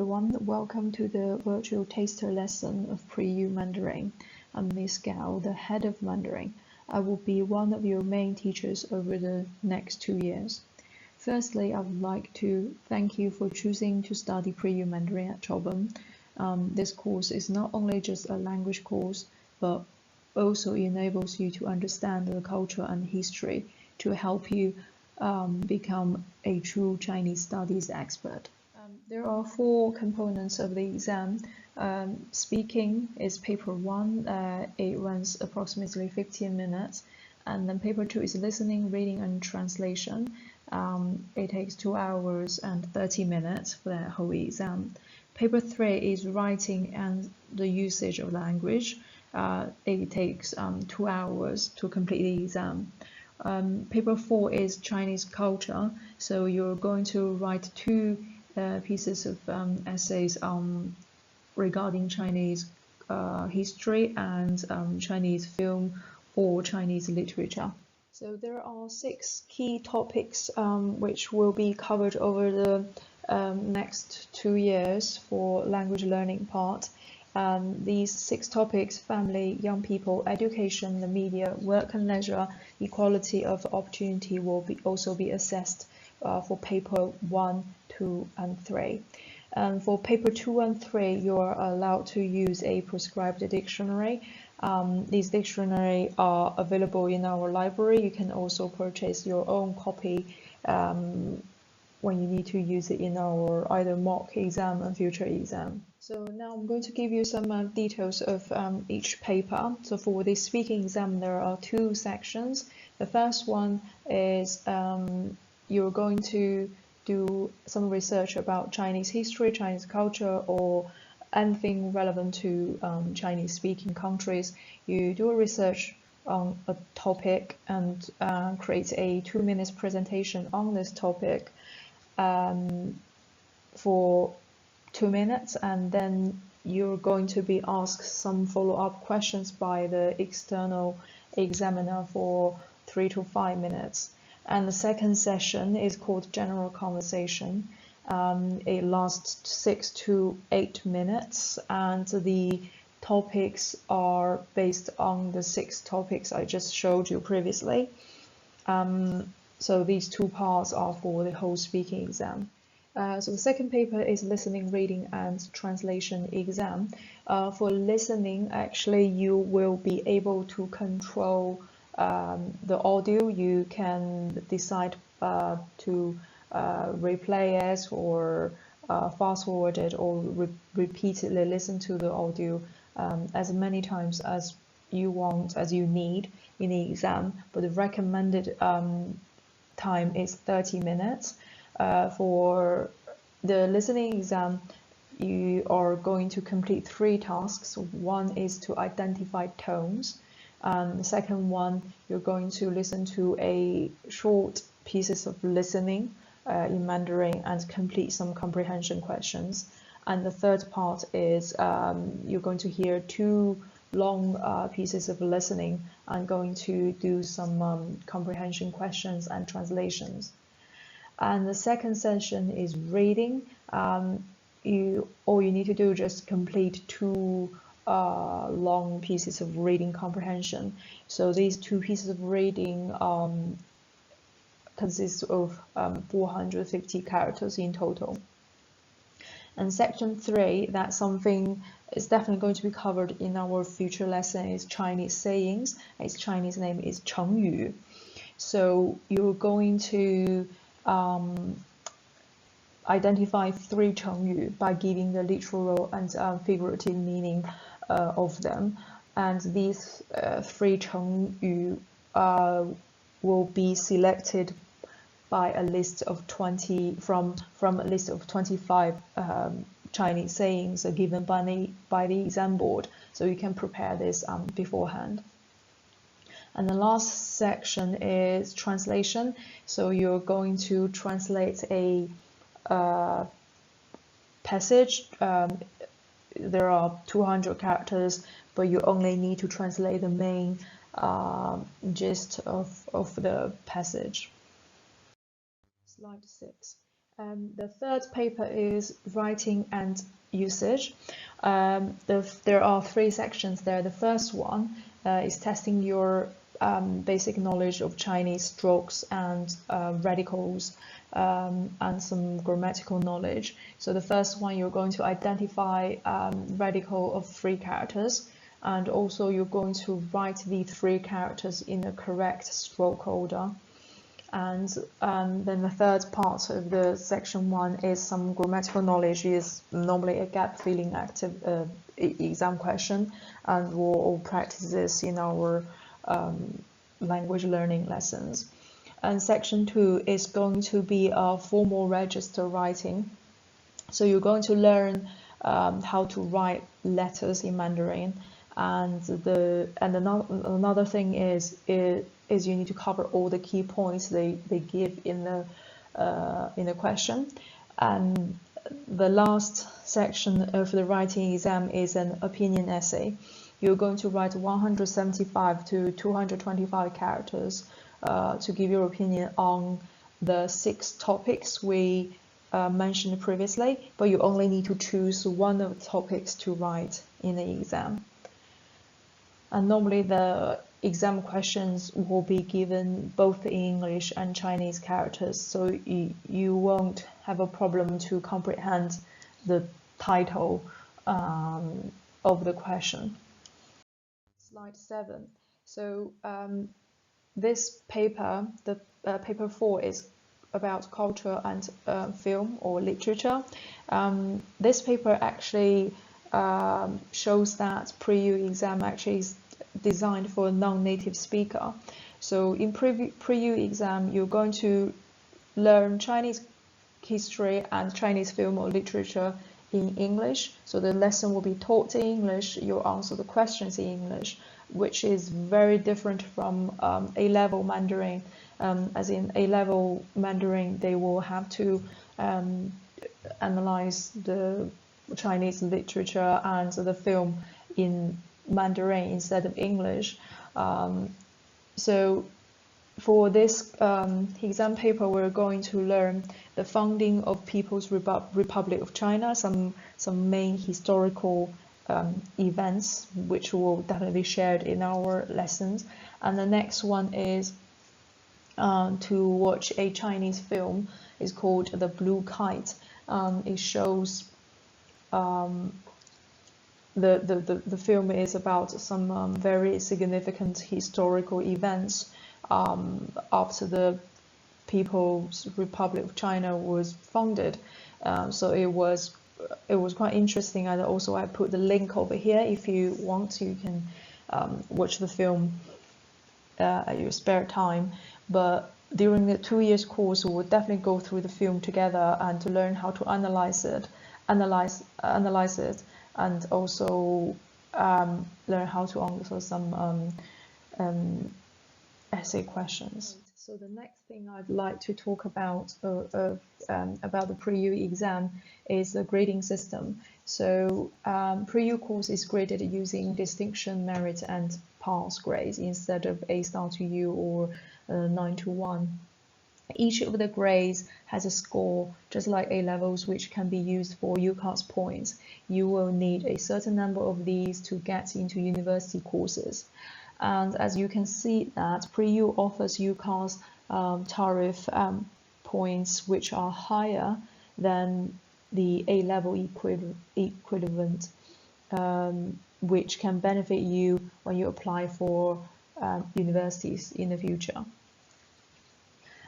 everyone, welcome to the virtual taster lesson of Pre-U Mandarin. I'm Miss Gao, the head of Mandarin. I will be one of your main teachers over the next 2 years. Firstly, I would like to thank you for choosing to study Pre-U Mandarin at Chobham. This course is not only just a language course, but also enables you to understand the culture and history to help you become a true Chinese studies expert. There are 4 components of the exam. Speaking is paper 1, it runs approximately 15 minutes. And then paper 2 is listening, reading, and translation. It takes 2 hours and 30 minutes for that whole exam. Paper 3 is writing and the usage of language. It takes 2 hours to complete the exam. Paper 4 is Chinese culture, so you're going to write 2 pieces of essays regarding Chinese history and Chinese film or Chinese literature. So there are 6 key topics which will be covered over the next 2 years for language learning part. These 6 topics: family, young people, education, the media, work and leisure, equality of opportunity will also be assessed for paper 1, 2, and 3. For paper 2 and 3, you are allowed to use a prescribed dictionary. These dictionaries are available in our library. You can also purchase your own copy when you need to use it in our either mock exam and future exam. So now I'm going to give you some details of each paper. So for the speaking exam, there are 2 sections. The first one is you're going to do some research about Chinese history, Chinese culture, or anything relevant to Chinese speaking countries. You do a research on a topic and create a 2 minutes presentation on this topic for 2 minutes, and then you're going to be asked some follow-up questions by the external examiner for 3 to 5 minutes. And the second session is called general conversation. It lasts 6 to 8 minutes, and the topics are based on the 6 topics I just showed you previously. So these 2 parts are for the whole speaking exam. So the second paper is listening, reading, and translation exam. For listening, actually, you will be able to control the audio. You can decide to replay it or fast forward it or repeatedly listen to the audio as many times as you want, as you need in the exam. But the recommended time is 30 minutes. For the listening exam, you are going to complete 3 tasks. One is to identify tones. The second one, you're going to listen to a short pieces of listening in Mandarin and complete some comprehension questions. And the third part is you're going to hear 2 long pieces of listening and going to do some comprehension questions and translations. And the second session is reading. All you need to do is just complete 2 long pieces of reading comprehension. So these 2 pieces of reading consist of 450 characters in total. And section 3, that's something is definitely going to be covered in our future lesson, is Chinese sayings. Its Chinese name is 成语. So you're going to identify 3 成语 by giving the literal and figurative meaning of them. And these 3 成语will be selected by a list of 20 from a list of 25 Chinese sayings given by the exam board. So you can prepare this beforehand. And the last section is translation. So you're going to translate a passage. There are 200 characters, but you only need to translate the main gist of the passage. Slide 6. The third paper is writing and usage. There are three sections there. The first one is testing your basic knowledge of Chinese strokes and radicals and some grammatical knowledge. So the first one, you're going to identify radical of three characters, and also you're going to write the three characters in the correct stroke order. And then the third part of the section 1 is some grammatical knowledge, is normally a gap filling active exam question, and we'll all practice this in our language learning lessons. And section 2 is going to be a formal register writing. So you're going to learn how to write letters in Mandarin, and another thing is you need to cover all the key points they give in the question. And the last section of the writing exam is an opinion essay. You're going to write 175 to 225 characters to give your opinion on the 6 topics we mentioned previously, but you only need to choose one of the topics to write in the exam. And normally the exam questions will be given both in English and Chinese characters, so you won't have a problem to comprehend the title of the question. Slide 7. So this paper, the paper 4, is about culture and film or literature. This paper actually shows that pre-U exam actually is designed for a non-native speaker. So in pre-U exam, you're going to learn Chinese history and Chinese film or literature in English. So the lesson will be taught in English, you'll answer the questions in English, which is very different from A-level Mandarin. As in A-level Mandarin, they will have to analyze the Chinese literature and the film in Mandarin instead of English. So for this exam paper, we're going to learn the founding of People's Republic of China, some main historical events, which will definitely be shared in our lessons. And the next one is to watch a Chinese film. It's called The Blue Kite. It shows the film is about some very significant historical events after the People's Republic of China was founded. So it was quite interesting, and also I put the link over here. If you want to, you can watch the film at your spare time. But during the 2 years course, we will definitely go through the film together and to learn how to analyze it, and also learn how to answer some essay questions. So the next thing I'd like to talk about the pre-U exam is the grading system. So pre-U course is graded using distinction, merit, and pass grades instead of A star to U or 9 to 1. Each of the grades has a score, just like A-levels, which can be used for UCAS points. You will need a certain number of these to get into university courses. And as you can see that pre-U offers UCAS tariff points which are higher than the A-level equivalent, which can benefit you when you apply for universities in the future.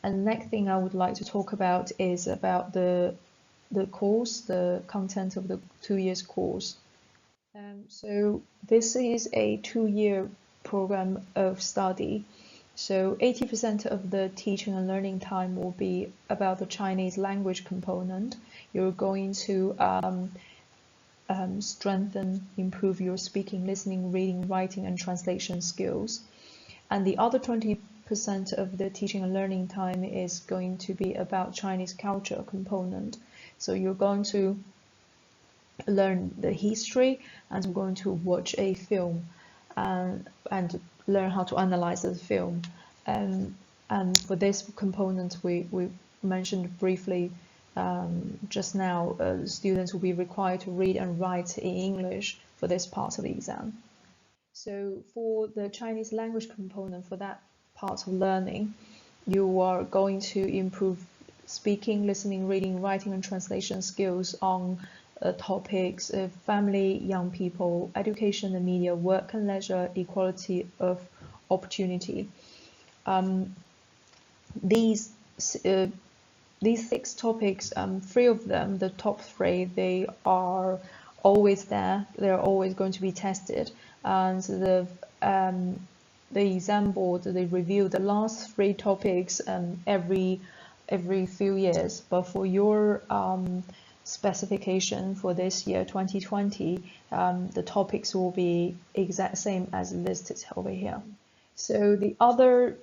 And the next thing I would like to talk about is about the course, the content of the 2 years course. So this is a 2-year program of study. So 80% of the teaching and learning time will be about the Chinese language component. You're going to strengthen, improve your speaking, listening, reading, writing, and translation skills. And the other 20% of the teaching and learning time is going to be about Chinese culture component. So you're going to learn the history, and we're going to watch a film and learn how to analyze the film. And for this component, we mentioned briefly just now, students will be required to read and write in English for this part of the exam. So for the Chinese language component, for that part of learning, you are going to improve speaking, listening, reading, writing, and translation skills on topics of family, young people, education and media, work and leisure, equality of opportunity. These 6 topics, 3 of them, the top 3, they are always there. They're always going to be tested, and the exam board, they review the last 3 topics every few years. But for your specification for this year 2020, the topics will be exact same as listed over here. So the other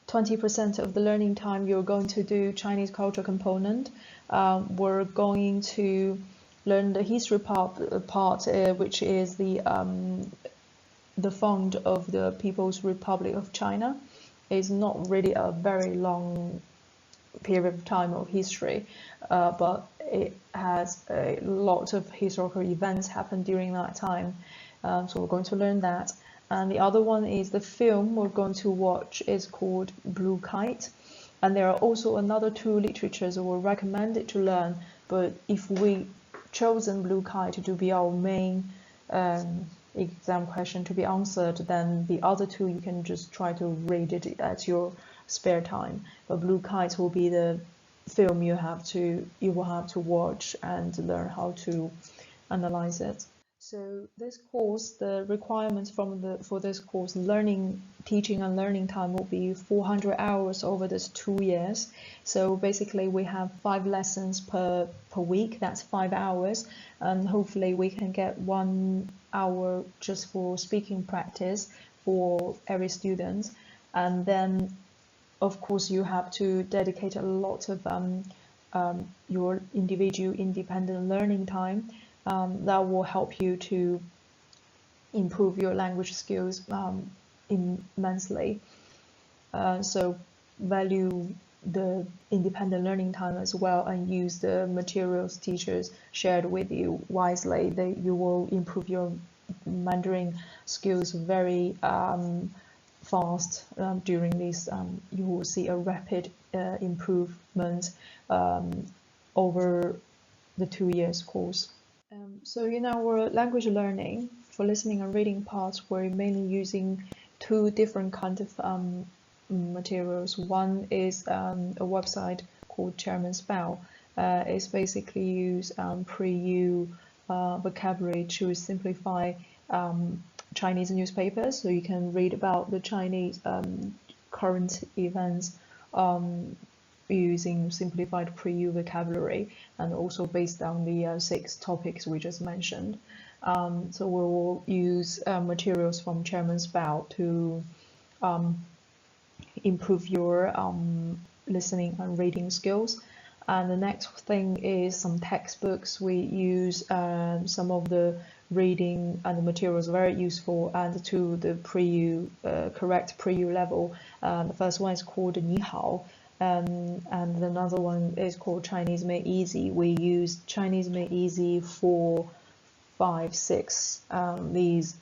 20% of the learning time, you're going to do Chinese culture component. We're going to learn the history part, which is the founder of the People's Republic of China. It's not really a very long period of time of history, but it has a lot of historical events happened during that time. So we're going to learn that. And the other one is the film we're going to watch is called Blue Kite. And there are also another 2 literatures we're recommended to learn. But if we chosen Blue Kite to be our main exam question to be answered, then the other 2 you can just try to read it at your spare time. But Blue Kite will be the film you will have to watch and learn how to analyze it. So this course, the requirements for this course, teaching and learning time will be 400 hours over this 2 years. So basically we have 5 lessons per week, that's 5 hours, and hopefully we can get 1 hour just for speaking practice for every student. And then of course you have to dedicate a lot of your individual independent learning time. That will help you to improve your language skills immensely. So value the independent learning time as well, and use the materials teachers shared with you wisely. You will improve your Mandarin skills very fast during this. You will see a rapid improvement over the 2 years course. So in our language learning, for listening and reading parts, we're mainly using 2 different kinds of materials. One is a website called Chairman's Spell. It's basically use pre-U vocabulary to simplify Chinese newspapers, so you can read about the Chinese current events using simplified pre-U vocabulary, and also based on the 6 topics we just mentioned. So we will use materials from Chairman's Spell to improve your listening and reading skills. And the next thing is some textbooks. We use some of the reading and the materials very useful and to the pre-U, correct pre-U level. The first one is called Ni Hao. And another one is called Chinese Made Easy. We use Chinese Made Easy 4, 5, 6, these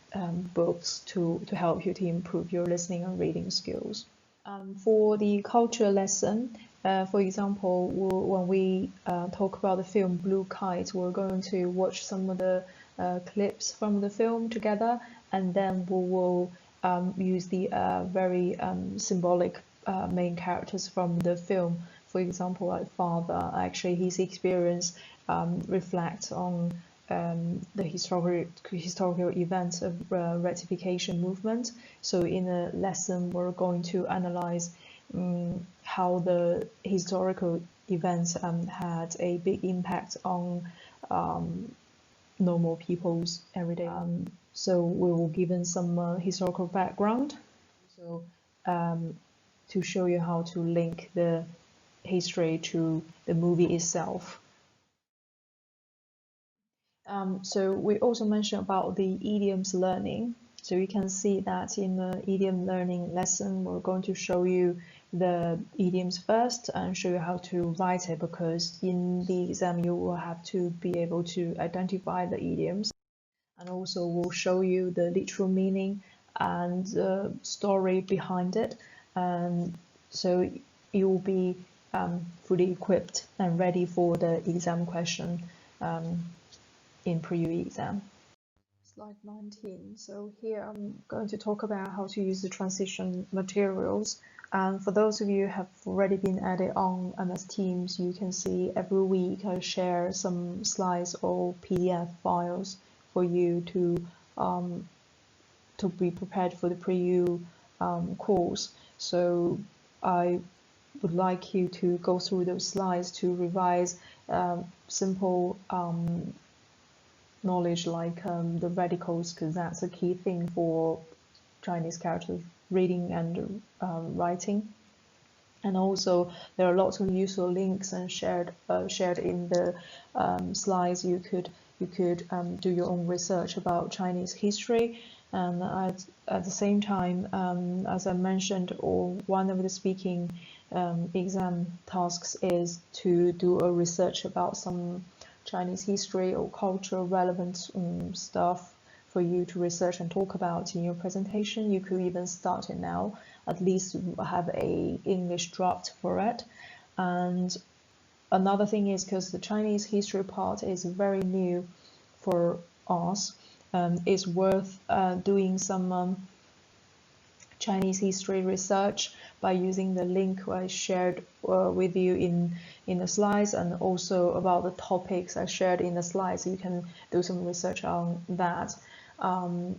books to help you to improve your listening and reading skills. For the culture lesson, for example, when we talk about the film Blue Kite, we're going to watch some of the clips from the film together, and then we will use the very symbolic main characters from the film. For example, like father, actually his experience reflects on the historical events of rectification movement. So in a lesson, we're going to analyze how the historical events had a big impact on normal people's everyday. So we will given some historical background. So to show you how to link the history to the movie itself. So we also mentioned about the idioms learning. So you can see that in the idiom learning lesson, we're going to show you the idioms first and show you how to write it, because in the exam you will have to be able to identify the idioms, and also we'll show you the literal meaning and the story behind it, and so you will be fully equipped and ready for the exam question in pre-UE exam. Slide 19. So here I'm going to talk about how to use the transition materials. And for those of you who have already been added on MS Teams, you can see every week I share some slides or PDF files for you to be prepared for the pre-U course. So I would like you to go through those slides to revise simple knowledge like the radicals, because that's a key thing for Chinese character reading and writing. And also there are lots of useful links and shared in the slides. You could do your own research about Chinese history. And at the same time, as I mentioned, or one of the speaking exam tasks is to do a research about some Chinese history or cultural relevant stuff for you to research and talk about in your presentation. You could even start it now, at least have a English draft for it. And another thing is, because the Chinese history part is very new for us, it's worth doing some Chinese history research by using the link I shared with you in the slides, and also about the topics I shared in the slides. You can do some research on that.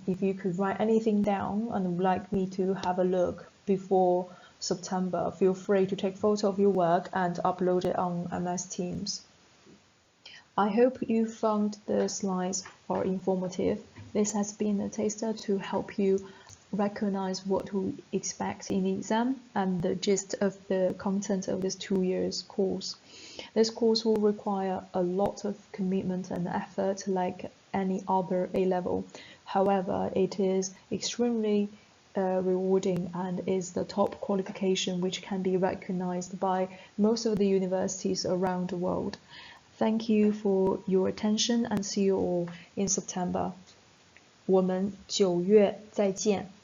If you could write anything down and would like me to have a look before September, feel free to take photo of your work and upload it on MS Teams. I hope you found the slides are informative. This has been a taster to help you recognize what to expect in the exam and the gist of the content of this 2 years course. This course will require a lot of commitment and effort like any other A-level. However, it is extremely rewarding and is the top qualification which can be recognized by most of the universities around the world. Thank you for your attention and see you all in September. 我们9月再见。